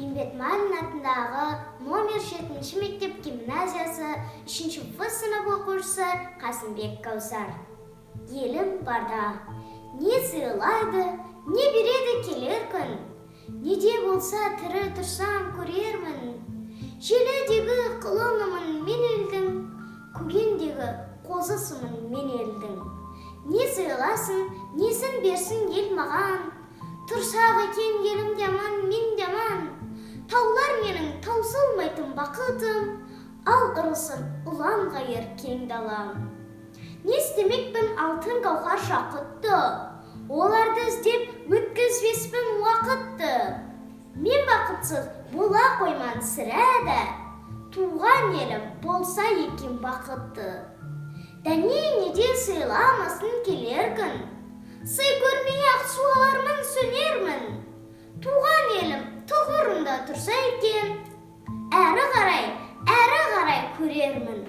Бейімбет Майлин атындағы номер 7 мектеп гимназиясы 3 сынып оқушысы Қасымбек Каусар. Елім барда, не сыйлайды, не береді келер күн. Неде болса тірі тұрсам көрермін. Желідегі құлынымын мен елдің, көгендегі қозысымын мен елдің. Не сыйласын, несін берсін ел маған. Тұрсақ екен елім деман, мен деман. Таулар менің таусылмайтын бақытым, ал ырылсын ұлан ғайыр кең далам. Не істемекпін алтын гауһар жақұтты, оларды іздеп өткізбеспін уақытты. Мен бақытсыз бола қойман сірәді, туған елім болса екен бақытты. Дәне неде сыйламасын келер күн, сый көрмей-ақ суалармын сөнермін. Туған елім тұғырында тұрса екен, әрі қарай көрермін.